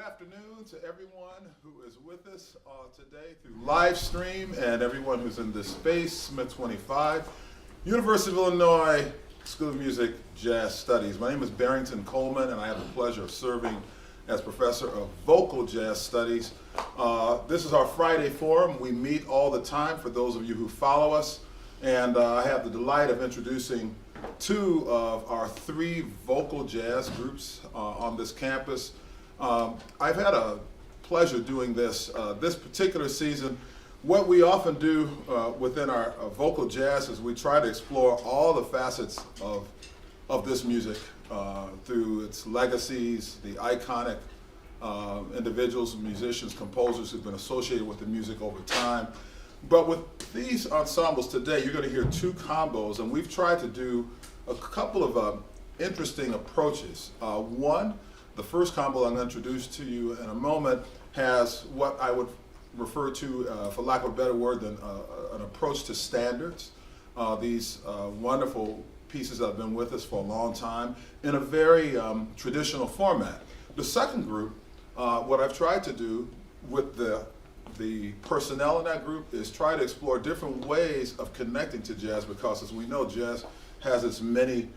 afternoon to everyone who is with us today through live stream and everyone who's in this space, Smith 25, University of Illinois School of Music, Jazz Studies. My name is Barrington Coleman, and I have the pleasure of serving as professor of vocal jazz studies. This is our Friday forum. We meet all the time for those of you who follow us, and I have the delight of introducing two of our three vocal jazz groups on this campus. I've had a pleasure doing this this particular season. What we often do within our vocal jazz is we try to explore all the facets of this music through its legacies, the iconic individuals, musicians, composers who've been associated with the music over time. But with these ensembles today, you're going to hear two combos, and we've tried to do a couple of interesting approaches. One, the first combo I'm going to introduce to you in a moment has what I would refer to, for lack of a better word, than an approach to standards. These wonderful pieces that have been with us for a long time in a very traditional format. The second group, what I've tried to do with the personnel in that group is try to explore different ways of connecting to jazz, because as we know, jazz has its many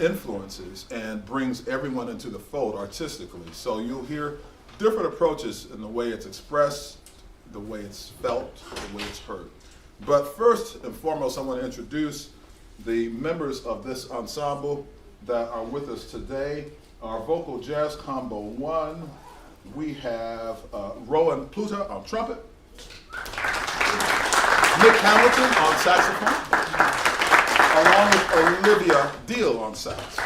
influences and brings everyone into the fold artistically. So you'll hear different approaches in the way it's expressed, the way it's felt, the way it's heard. But first and foremost, I want to introduce the members of this ensemble that are with us today. Our vocal jazz combo one, we have Rowan Pluta on trumpet, Nick Hamilton on saxophone, along with Olivia Deal on sax.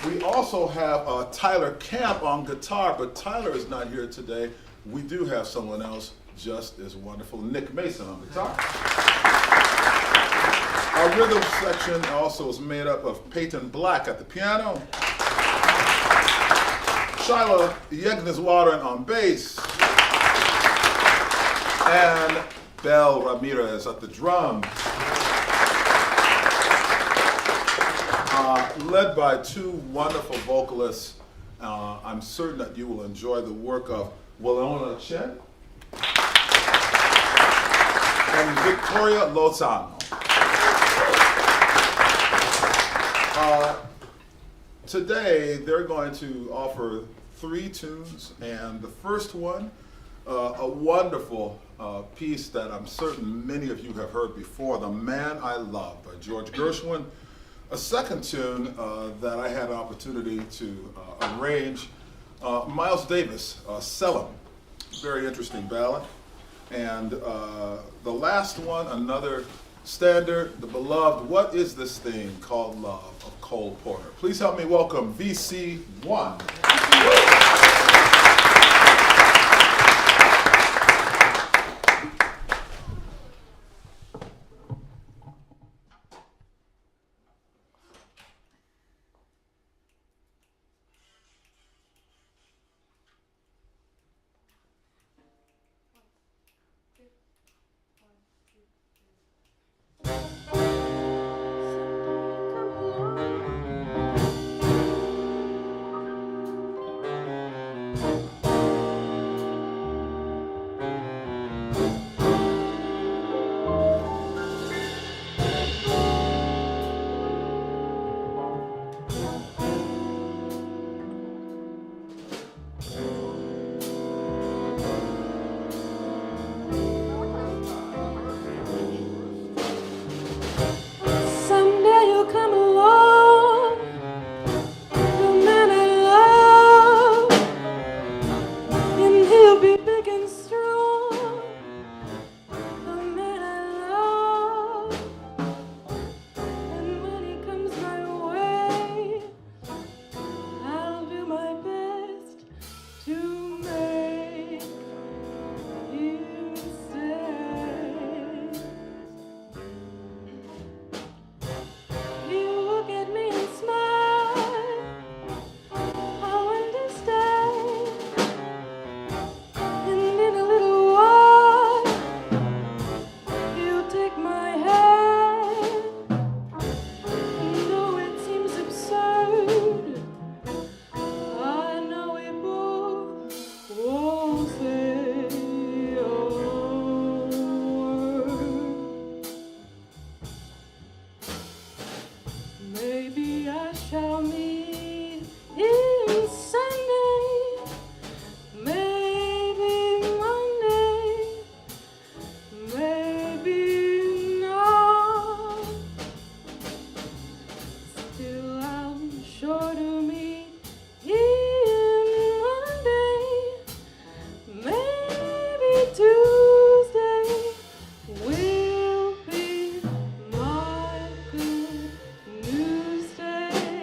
We also have Tyler Camp on guitar, but Tyler is not here today. We do have someone else just as wonderful, Nick Mason on guitar. Our rhythm section also is made up of Peyton Black at the piano, Shyla Yegneswater on bass, and Belle Ramirez at the drums. Led by two wonderful vocalists. I'm certain that you will enjoy the work of Winona Chen and Victoria Lozano. Today, they're going to offer three tunes, and the first one, a wonderful piece that I'm certain many of you have heard before, The Man I Love by George Gershwin. A second tune that I had an opportunity to arrange, Miles Davis, Selim, very interesting ballad. And the last one, another standard, the beloved What Is This Thing Called Love of Cole Porter. Please help me welcome VC1. Thank you. Maybe I shall meet in Sunday, maybe Monday, maybe not. Still I'm sure to meet in Monday, maybe Tuesday will be my good news day.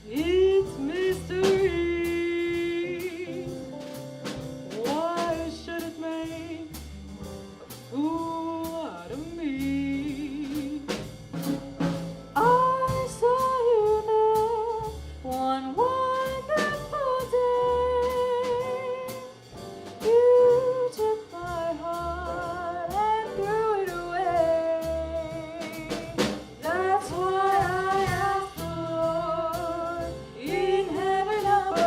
It's mystery. Why should it make a fool out of me? I saw you there one wonderful day. You took my heart and threw it away. That's why I asked the Lord in heaven above,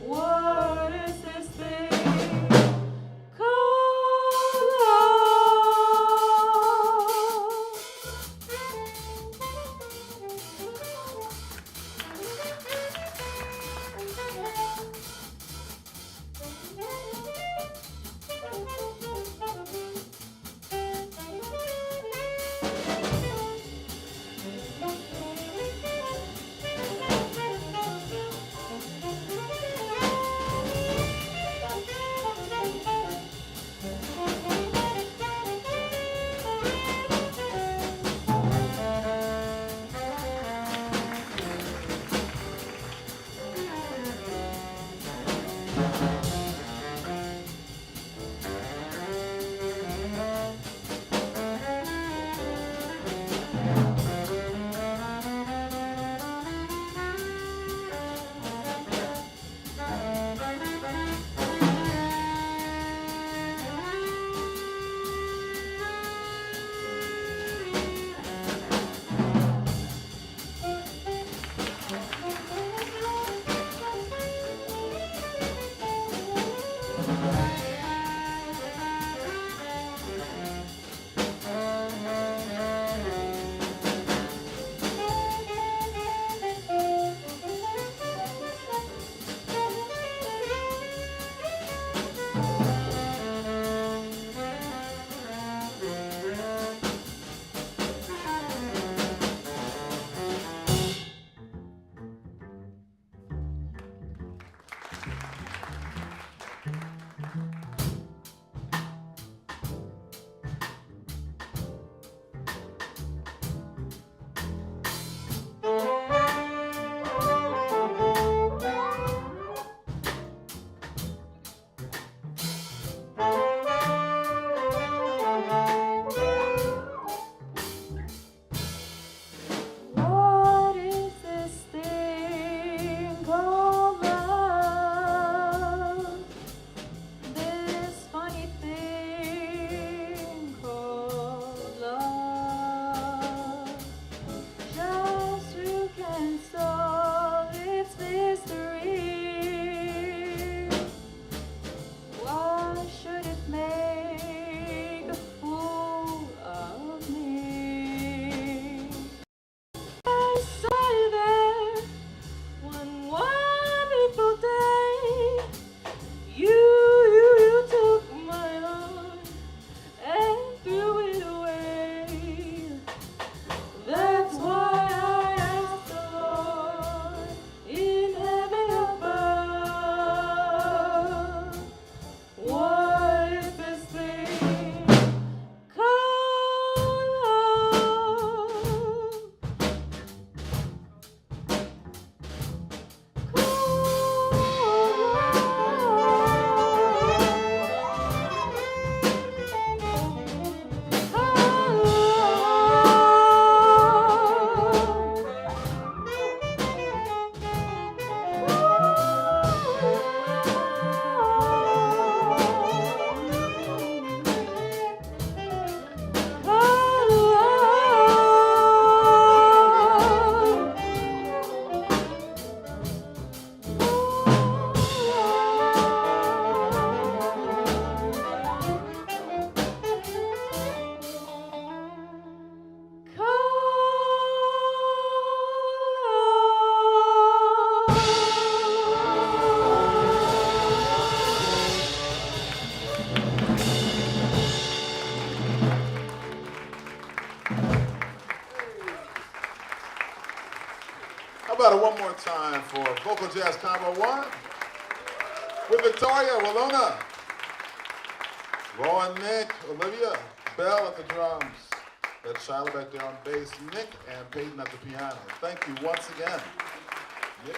what is this thing called What is this thing called love? This funny thing called love. Just who can solve its mystery? Why should it make a fool of me? I saw you there one wonderful day. You took my heart and threw it away. That's why I asked the Lord in heaven above, what is this thing called love? How about it one more time for Vocal Jazz Combo 1 with Victoria, Walona, Rowan, Nick, Olivia, Bell at the drums, That's Shiloh back there on bass, Nick and Peyton at the piano. Thank you once again. Yeah.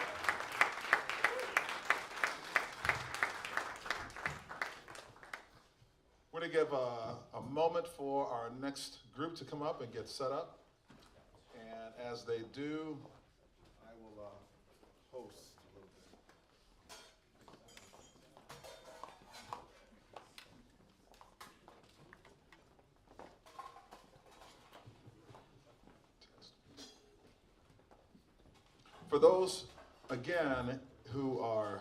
We're going to give a moment for our next group to come up and get set up. And as they do, I will host a little bit. For those, again, who are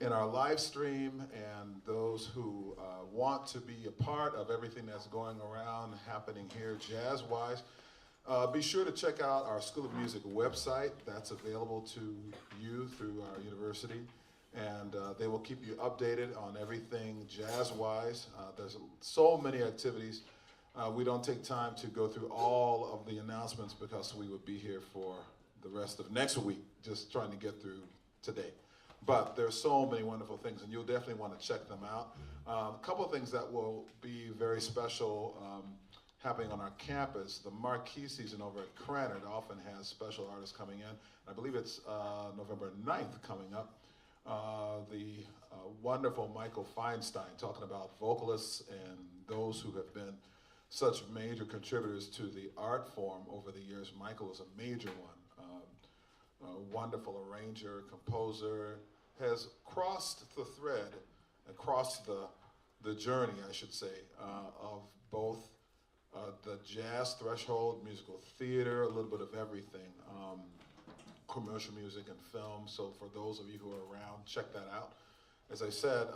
in our live stream and those who want to be a part of everything that's going around happening here jazz-wise, be sure to check out our School of Music website. That's available to you through our university. And they will keep you updated on everything jazz-wise. There's so many activities. We don't take time to go through all of the announcements because we would be here for the rest of next week, just trying to get through today. But there's so many wonderful things, and you'll definitely want to check them out. A couple of things that will be very special happening on our campus. The Marquee season over at Krannert often has special artists coming in. I believe it's November 9th coming up. The wonderful Michael Feinstein, talking about vocalists and those who have been such major contributors to the art form over the years. Michael is a major one. A wonderful arranger, composer, has crossed the thread and crossed the journey, I should say, of both the jazz threshold, musical theater, a little bit of everything, commercial music and film. So for those of you who are around, check that out. As I said,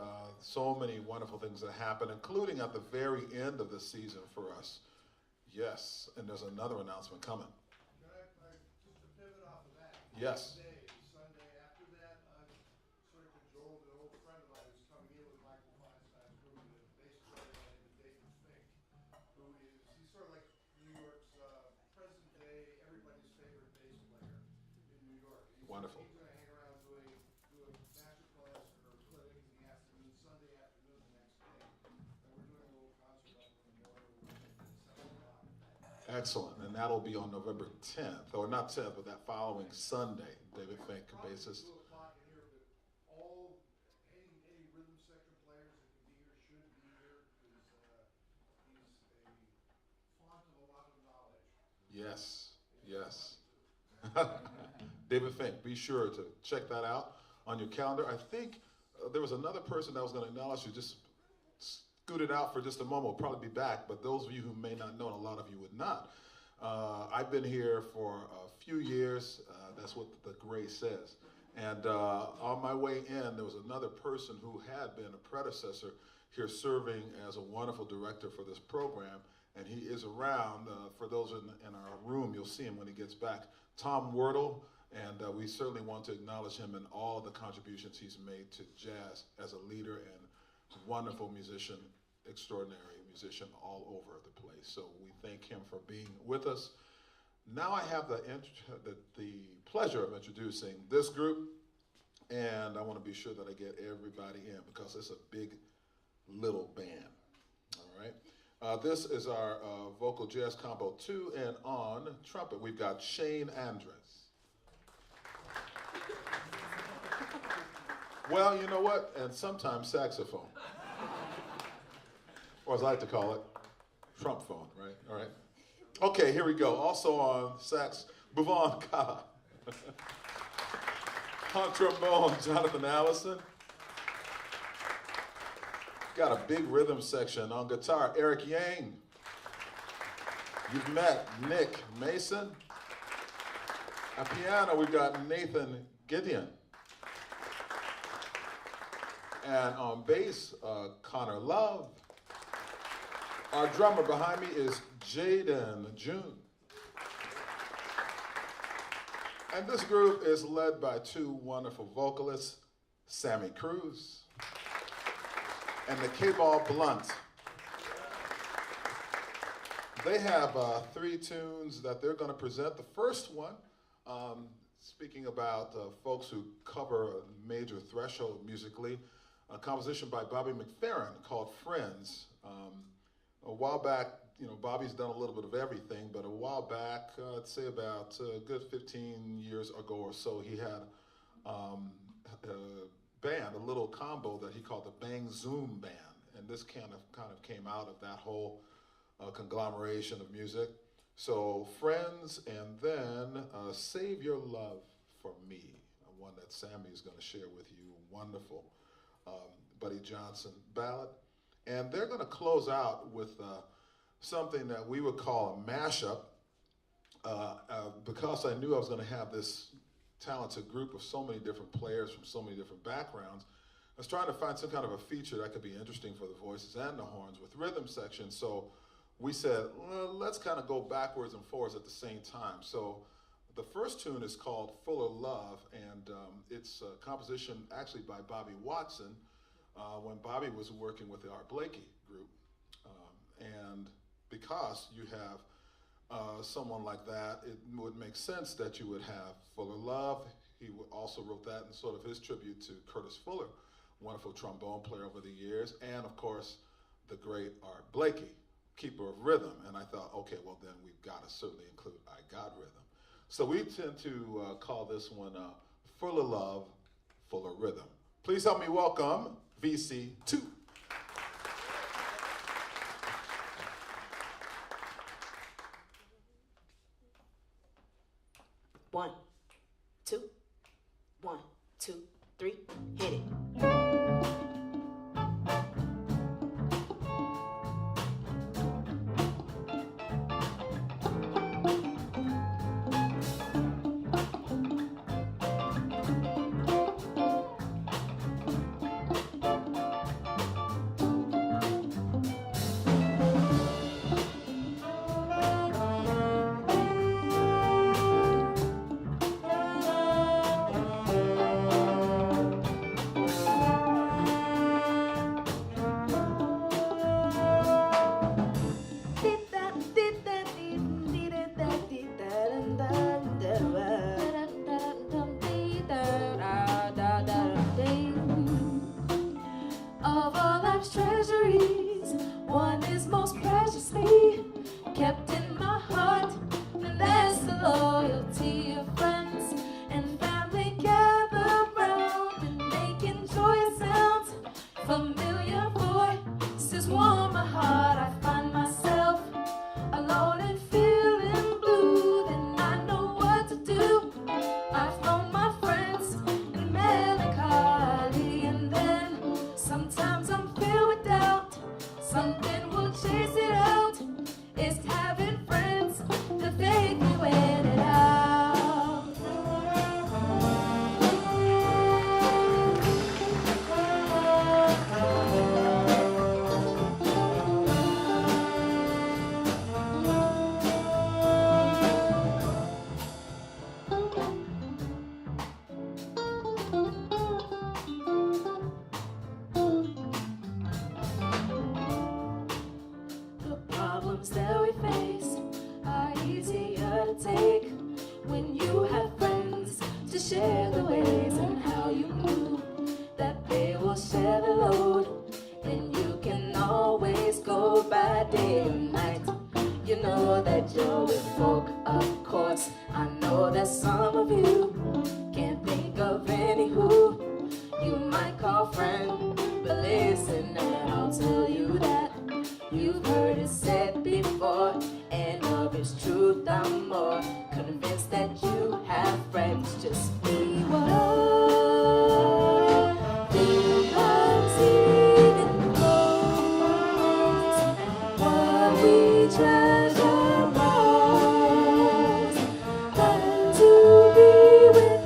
so many wonderful things that happen, including at the very end of the season for us. Yes, and there's another announcement coming. Just to pivot off of that. Yes. Sunday after that, I sort of cajoled an old friend of mine who's coming in with Michael Feinstein's group, the bass player named David Fink, he's sort of like New York's present day, everybody's favorite bass player in New York. Wonderful. He's going to hang around doing master class or clinic in the afternoon, Sunday afternoon the next day. And we're doing a little concert up in the morning at 7 o'clock. Excellent, and that'll be on November 10th, or not 10th, but that following Sunday. David Fink, bassist. 2 o'clock in here, but any rhythm section players that can be here should be here, because he's a font of a lot of knowledge. Yes, yes. David Fink, be sure to check that out on your calendar. I think there was another person that was going to acknowledge you, just scooted out for just a moment, will probably be back, but those of you who may not know, and a lot of you would not, I've been here for a few years, that's what the Gray says. And on my way in, there was another person who had been a predecessor here serving as a wonderful director for this program, and he is around. For those in our room, you'll see him when he gets back. Tom Wordle, and we certainly want to acknowledge him and all of the contributions he's made to jazz as a leader and wonderful musician, extraordinary musician all over the place. So we thank him for being with us. Now I have the pleasure of introducing this group, and I want to be sure that I get everybody in because it's a big little band. All right. This is our vocal jazz combo 2, and on trumpet we've got Shane Andres. Well, you know what? And sometimes saxophone. Or as I like to call it, trump phone, right? All right. Okay, here we go. Also on sax, Bhuvan Ka. On trombone, Jonathan Allison. Got a big rhythm section. On guitar, Eric Yang. You've met Nick Mason. At piano, we've got Nathan Gideon. And on bass, Connor Love. Our drummer behind me is Jaden June. And this group is led by 2 wonderful vocalists, Sammy Cruz and the K-Ball Blunt. They have 3 tunes that they're going to present. The first one, speaking about folks who cover a major threshold musically, a composition by Bobby McFerrin called Friends. A while back, Bobby's done a little bit of everything, but a while back, I'd say about a good 15 years ago or so, he had a band, a little combo that he called the Bang Zoom Band. And this kind of came out of that whole conglomeration of music. So Friends, and then Save Your Love for Me, one that Sammy is going to share with you, wonderful Buddy Johnson ballad. And they're going to close out with something that we would call a mashup. Because I knew I was going to have this talented group of so many different players from so many different backgrounds, I was trying to find some kind of a feature that could be interesting for the voices and the horns with rhythm section. So we said, well, let's kind of go backwards and forwards at the same time. So the first tune is called Fuller Love, and it's a composition actually by Bobby Watson when Bobby was working with the Art Blakey group. And because you have someone like that, it would make sense that you would have Fuller Love. He also wrote that in sort of his tribute to Curtis Fuller, wonderful trombone player over the years, and of course, the great Art Blakey, keeper of rhythm. And I thought, okay, well then we've got to certainly include I Got Rhythm. So we tend to call this one Fuller Love, Fuller Rhythm. Please help me welcome VC2. One, two, 1, 2, 3, hit it. Of all life's treasuries, one is most preciously kept in my heart, and that's the loyalty of friends and family gather round and making joyous sounds. Familiar voices warm my heart. I find myself alone and feeling blue, then I know what to do. I phone my friends in melancholy, and then sometimes I'm filled with doubt. Something will chase it out. It's having friends that make me wait it out. The problems that we face are easier to take when you have friends to share the ways and how you move, that they will share the load, and you can always go by day or night. You know that you're with folk, of course. I know that some of you can't think of any who you might call friend, but listen and I'll tell you that you've heard it said before, and of its truth I'm more convinced that you have friends. Just be one, because even knows what we treasure most, and to be with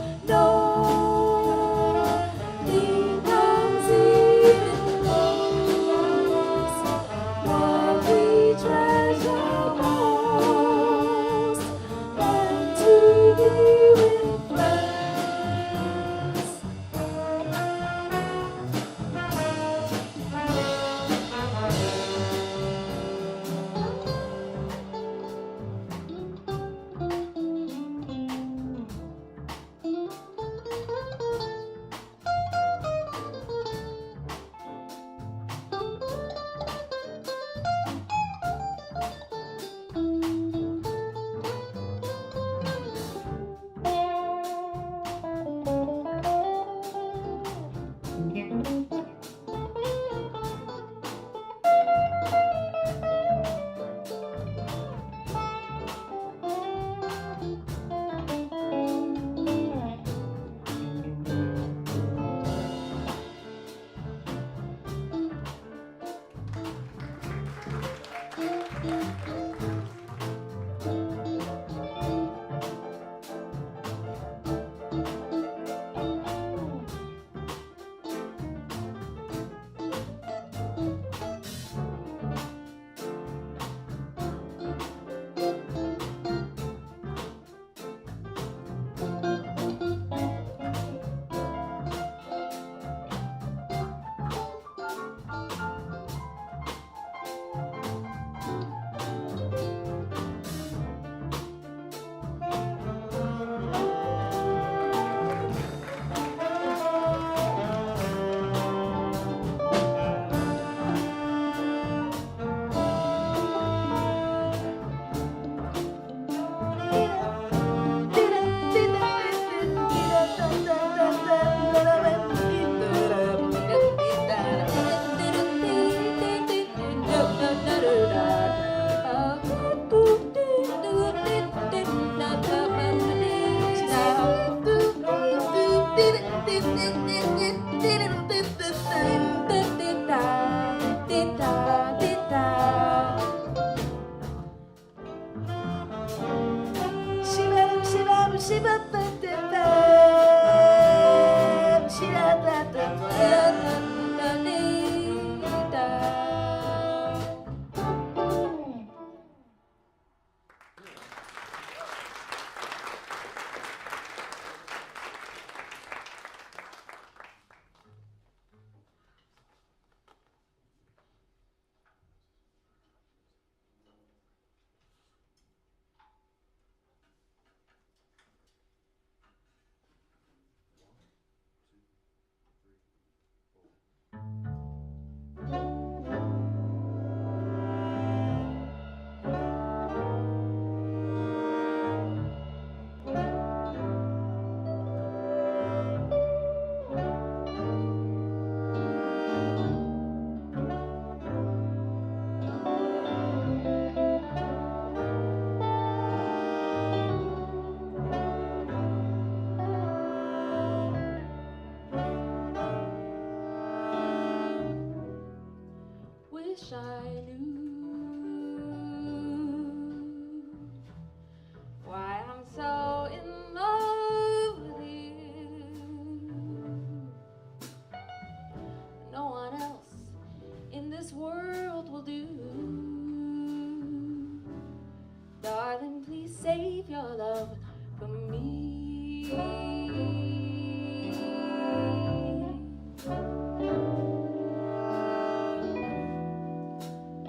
please save your love for me.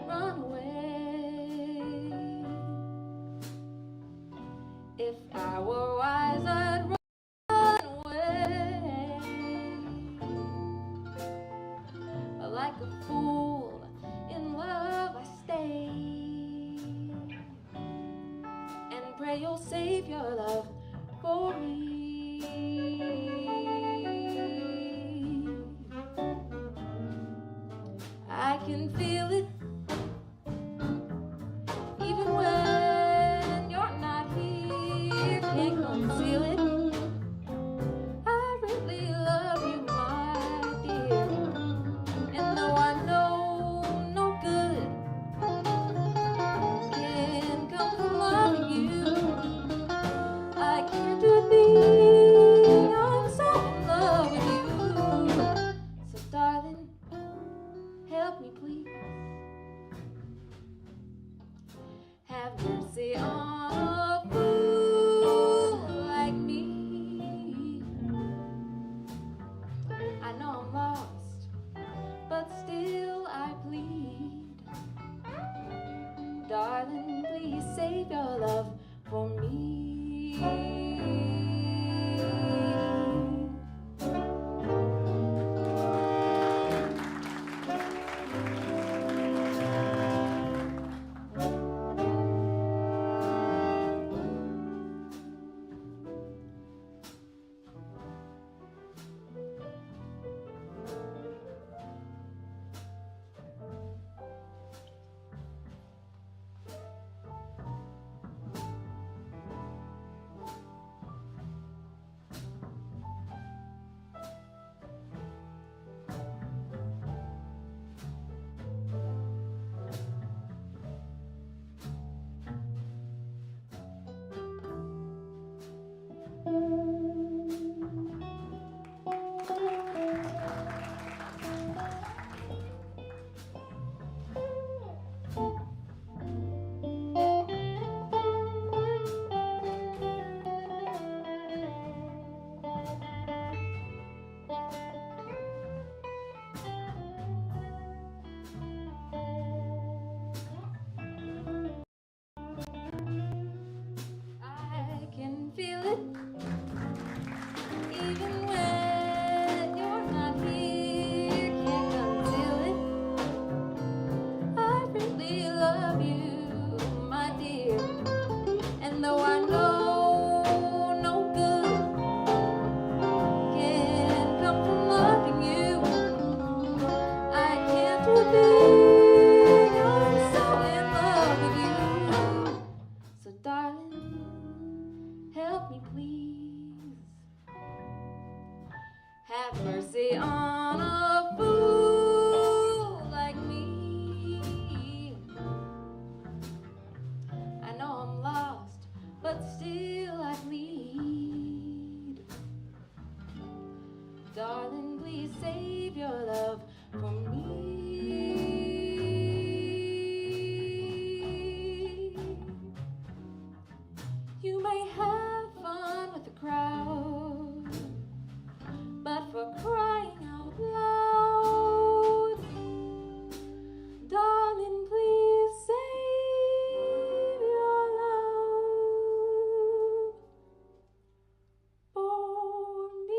Run away. If I were wise, I'd run away. But like a fool in love, I stay and pray you'll save your love for me. I can feel it even when you're not here. Can't conceal it. I really love you, my dear. And though I know no good can come from loving you, I can't do a thing. I'm so in love with you. So darling, help me please. Have mercy on a fool like me. I know I'm lost, but still I plead. Darling, please save your love for me. I can feel it even when you're not here. Can't conceal it. I really love you, my dear. And though I know no good can come from loving you, I can't do a thing. I'm so in love with you. So darling, help me please. Have mercy on a fool like me. I know I'm lost, but still I plead. Darling, please save your love for me. You may have fun with the crowd, but for crying out loud, darling, please save your love for me.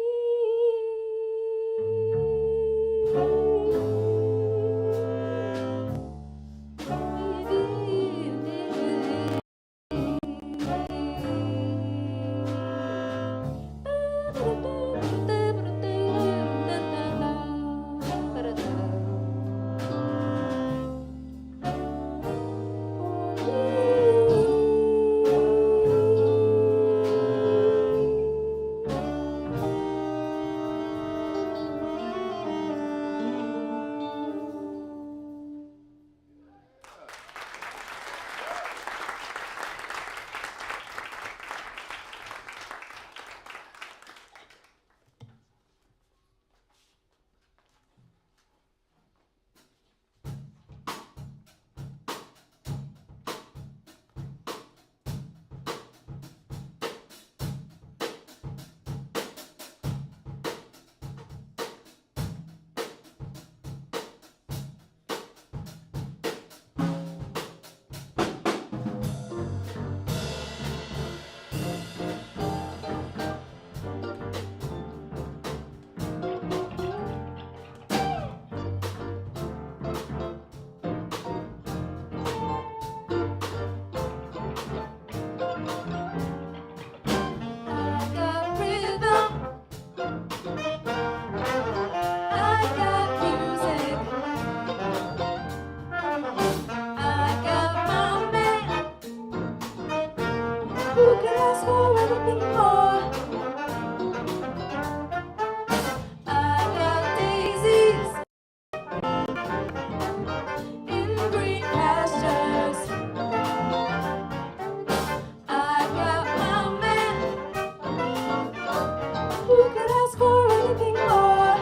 Who could ask for anything more? I got daisies in green pastures. I got my man. Who could ask for anything more?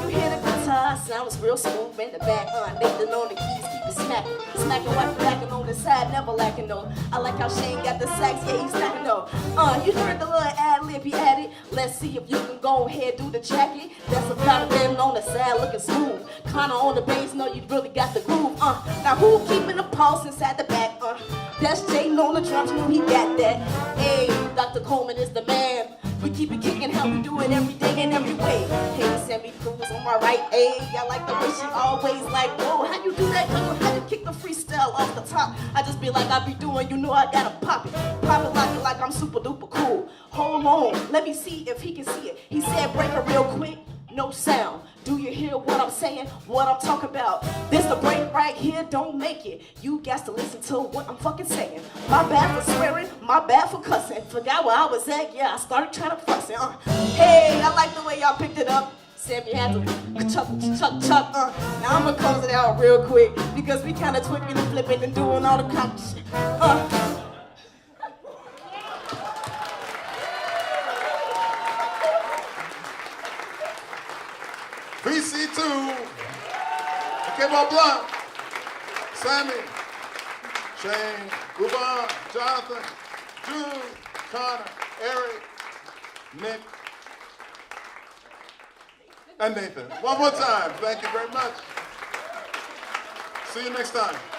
You hear the guitar sounds real smooth in the back. Nathan on the keys, keep it smacking. Smacking while backing on the side, never lacking though. I like how Shane got the sax, yeah, he's stacking though. You heard the little ad lib he added. Let's see if you can go ahead, do the jacket. That's a kind of been on the side, looking smooth. Kinda on the bass, know you really got the groove. Now who keeping the pulse inside the back? That's Jaden on the drums, know he got that. Hey, Dr. Coleman is the man. We keep it kicking, how we do it every day and every way. Hey, Sammy Cruz on my right, hey, I like the way she always like, whoa, how you do that, girl? How you kick the freestyle off the top? I just be like I be doing, you know I gotta pop it like I'm super duper cool. Hold on, let me see if he can see it. He said break it real quick, no sound. Do you hear what I'm saying, what I'm talking about? This the break right here, don't make it. You got to listen to what I'm fucking saying. My bad for swearing, my bad for cussing. Forgot where I was at, yeah, I started trying to fuss it. Hey, I like the way y'all picked it up. Sammy had to chuck. Now I'm gonna close it out real quick because we kinda twipping and flipping and doing all the cock shit. DC2, K-Ball Blunt, Sammy, Shane, Ruban, Jonathan, June, Connor, Eric, Nick, and Nathan. One more time. Thank you very much. See you next time.